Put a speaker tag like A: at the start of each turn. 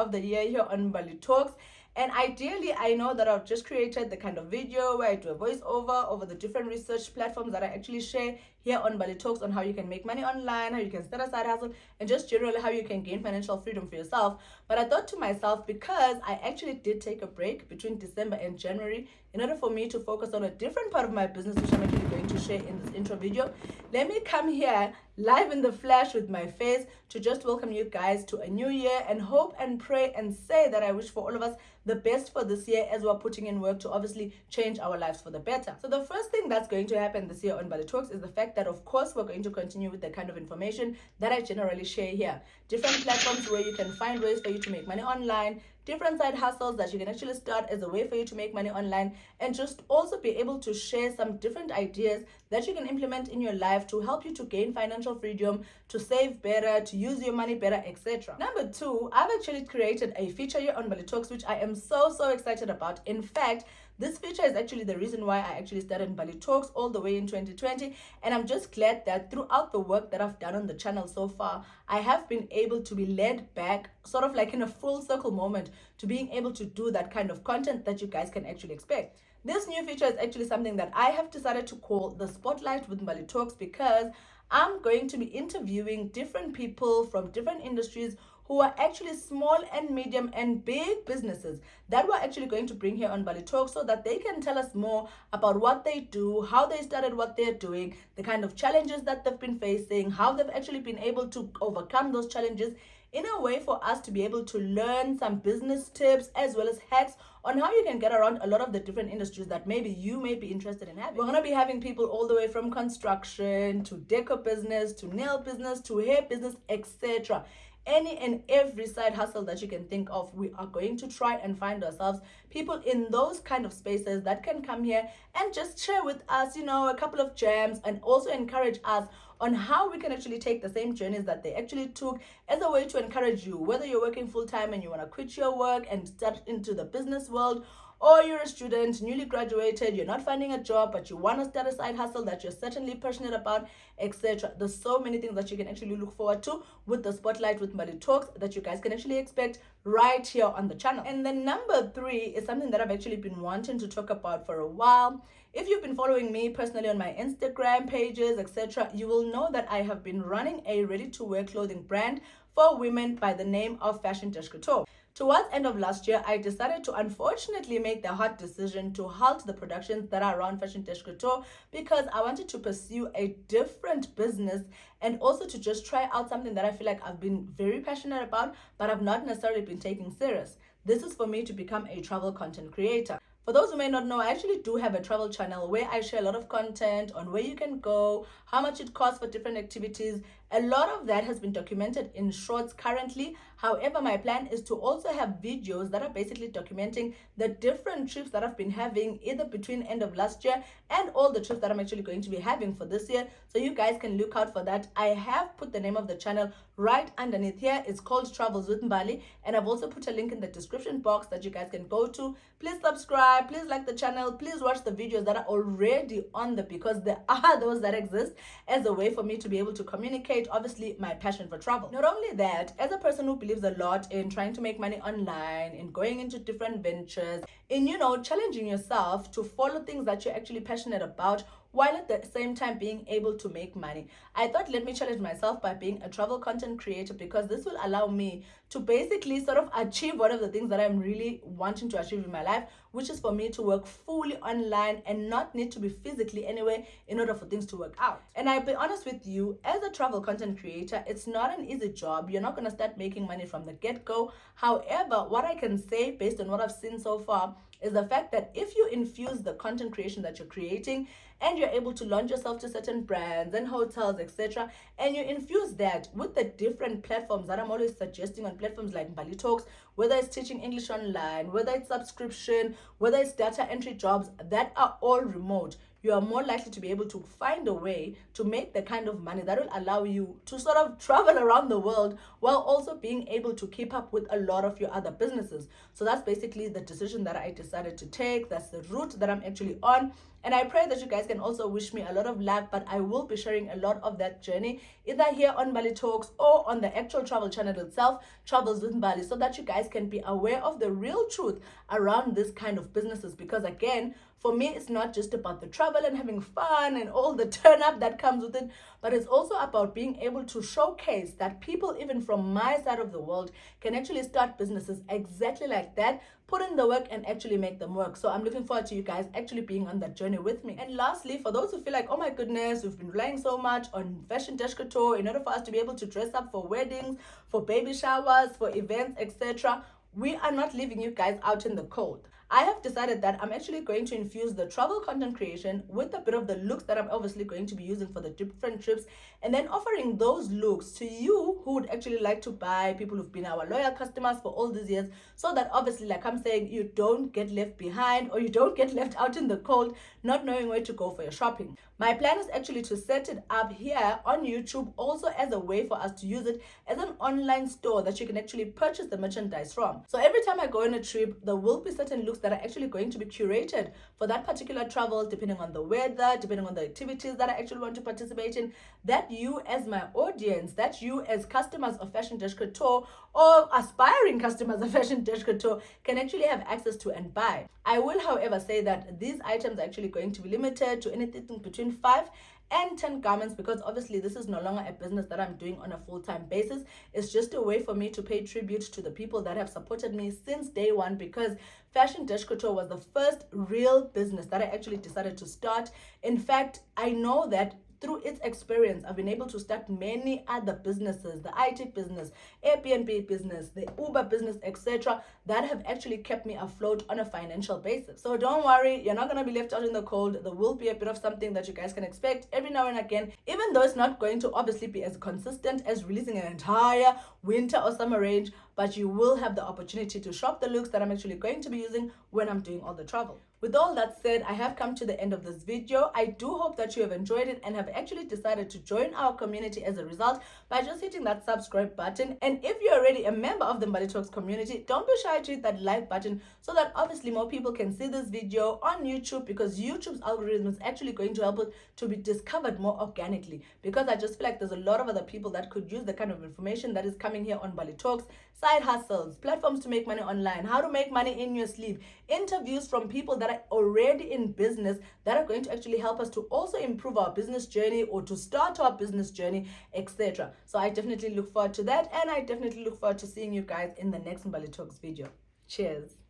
A: of the year here on Mbali Talks. And ideally, I know that I've just created the kind of video where I do a voiceover over the different research platforms that I actually share here on Mbali Talks on how you can make money online, how you can start a side hustle, and just generally how you can gain financial freedom for yourself. But I thought to myself, because I actually did take a break between December and January in order for me to focus on a different part of my business, which I'm actually going to share in this intro video, let me come here live in the flesh with my face to just welcome you guys to a new year and hope and pray and say that I wish for all of us the best for this year as we're putting in work to obviously change our lives for the better. So the first thing that's going to happen this year on Mbali Talks is the fact that, of course, we're going to continue with the kind of information that I generally share here. Different platforms where you can find ways for you to make money online, different side hustles that you can actually start as a way for you to make money online, and just also be able to share some different ideas that you can implement in your life to help you to gain financial freedom, to save better, to use your money better, etc. Number two, I've actually created a feature here on Mbali Talks, which I am so excited about. In fact, this feature is actually the reason why I actually started Mbali Talks all the way in 2020. And I'm just glad that throughout the work that I've done on the channel so far, I have been able to be led back, sort of like in a full circle moment, to being able to do that kind of content that you guys can actually expect. This new feature is actually something that I have decided to call the Spotlight with Mbali Talks, because I'm going to be interviewing different people from different industries who are actually small and medium and big businesses that we're actually going to bring here on Mbali Talk, so that they can tell us more about what they do, how they started what they're doing, the kind of challenges that they've been facing, how they've actually been able to overcome those challenges, in a way for us to be able to learn some business tips as well as hacks on how you can get around a lot of the different industries that maybe you may be interested in having. We're going to be having people all the way from construction to deco business to nail business to hair business, etc. Any and every side hustle that you can think of, we are going to try and find ourselves people in those kind of spaces that can come here and just share with us, a couple of gems, and also encourage us on how we can actually take the same journeys that they actually took as a way to encourage you, whether you're working full-time and you want to quit your work and start into the business world, or you're a student, newly graduated, you're not finding a job, but you want to start a side hustle that you're certainly passionate about, etc. There's so many things that you can actually look forward to with the Spotlight with Mbali Talks that you guys can actually expect right here on the channel. And then number three is something that I've actually been wanting to talk about for a while. If you've been following me personally on my Instagram pages, etc., you will know that I have been running a ready-to-wear clothing brand for women by the name of Fashion-Couture. Towards end of last year, I decided to unfortunately make the hard decision to halt the productions that are around Fashion-Couture, because I wanted to pursue a different business and also to just try out something that I feel like I've been very passionate about, but I've not necessarily been taking serious. This is for me to become a travel content creator. For those who may not know, I actually do have a travel channel where I share a lot of content on where you can go, how much it costs for different activities. A lot of that has been documented in shorts currently. However, my plan is to also have videos that are basically documenting the different trips that I've been having, either between end of last year and all the trips that I'm actually going to be having for this year. So you guys can look out for that. I have put the name of the channel right underneath here. It's called Travels with Mbali, and I've also put a link in the description box that you guys can go to. Please subscribe, please like the channel, please watch the videos that are already on there, because there are those that exist as a way for me to be able to communicate, obviously, my passion for travel. Not only that, as a person who believes a lot in trying to make money online, in going into different ventures, in, challenging yourself to follow things that you're actually passionate about, while at the same time being able to make money, I thought, let me challenge myself by being a travel content creator, because this will allow me to basically sort of achieve one of the things that I'm really wanting to achieve in my life, which is for me to work fully online and not need to be physically anywhere in order for things to work out. And I'll be honest with you, as a travel content creator, it's not an easy job. You're not going to start making money from the get-go. However, what I can say based on what I've seen so far is the fact that if you infuse the content creation that you're creating, and you're able to launch yourself to certain brands and hotels, etc., and you infuse that with the different platforms that I'm always suggesting on platforms like Mbali Talks, whether it's teaching English online, whether it's subscription, whether it's data entry jobs that are all remote, you are more likely to be able to find a way to make the kind of money that will allow you to sort of travel around the world while also being able to keep up with a lot of your other businesses. So that's basically the decision that I decided to take. That's the route that I'm actually on. And I pray that you guys can also wish me a lot of luck, but I will be sharing a lot of that journey either here on Mbali Talks or on the actual travel channel itself, Travels with Mbali, so that you guys can be aware of the real truth around this kind of businesses. Because again, for me, it's not just about the travel and having fun and all the turn up that comes with it, but it's also about being able to showcase that people, even from my side of the world, can actually start businesses exactly like that, put in the work and actually make them work. So I'm looking forward to you guys actually being on that journey with me. And lastly, for those who feel like, oh my goodness, we've been relying so much on fashion couture in order for us to be able to dress up for weddings, for baby showers, for events, etc., we are not leaving you guys out in the cold. I have decided that I'm actually going to infuse the travel content creation with a bit of the looks that I'm obviously going to be using for the different trips, and then offering those looks to you who would actually like to buy, people who've been our loyal customers for all these years, so that obviously, like I'm saying, you don't get left behind or you don't get left out in the cold not knowing where to go for your shopping. My plan is actually to set it up here on YouTube also as a way for us to use it as an online store that you can actually purchase the merchandise from. So every time I go on a trip, there will be certain looks that are actually going to be curated for that particular travel, depending on the weather, depending on the activities that I actually want to participate in, that you as my audience, that you as customers of fashion couture or aspiring customers of fashion couture can actually have access to and buy. I will, however, say that these items are actually going to be limited to anything between 5 and 10 garments, because obviously this is no longer a business that I'm doing on a full-time basis. It's just a way for me to pay tribute to the people that have supported me since day one, because fashion couture was the first real business that I actually decided to start. In fact, I know that through its experience, I've been able to start many other businesses, the IT business, Airbnb business, the Uber business, etc., that have actually kept me afloat on a financial basis. So don't worry, you're not going to be left out in the cold. There will be a bit of something that you guys can expect every now and again, even though it's not going to obviously be as consistent as releasing an entire winter or summer range, but you will have the opportunity to shop the looks that I'm actually going to be using when I'm doing all the travel. With all that said, I have come to the end of this video. I do hope that you have enjoyed it and have actually decided to join our community as a result by just hitting that subscribe button. And if you're already a member of the Mbali Talks community, don't be shy to hit that like button so that obviously more people can see this video on YouTube, because YouTube's algorithm is actually going to help it to be discovered more organically, because I just feel like there's a lot of other people that could use the kind of information that is coming here on Mbali Talks. Side hustles, platforms to make money online, how to make money in your sleep, interviews from people that are already in business that are going to actually help us to also improve our business journey or to start our business journey, etc. So I definitely look forward to that, and I definitely look forward to seeing you guys in the next Mbali Talks video. Cheers.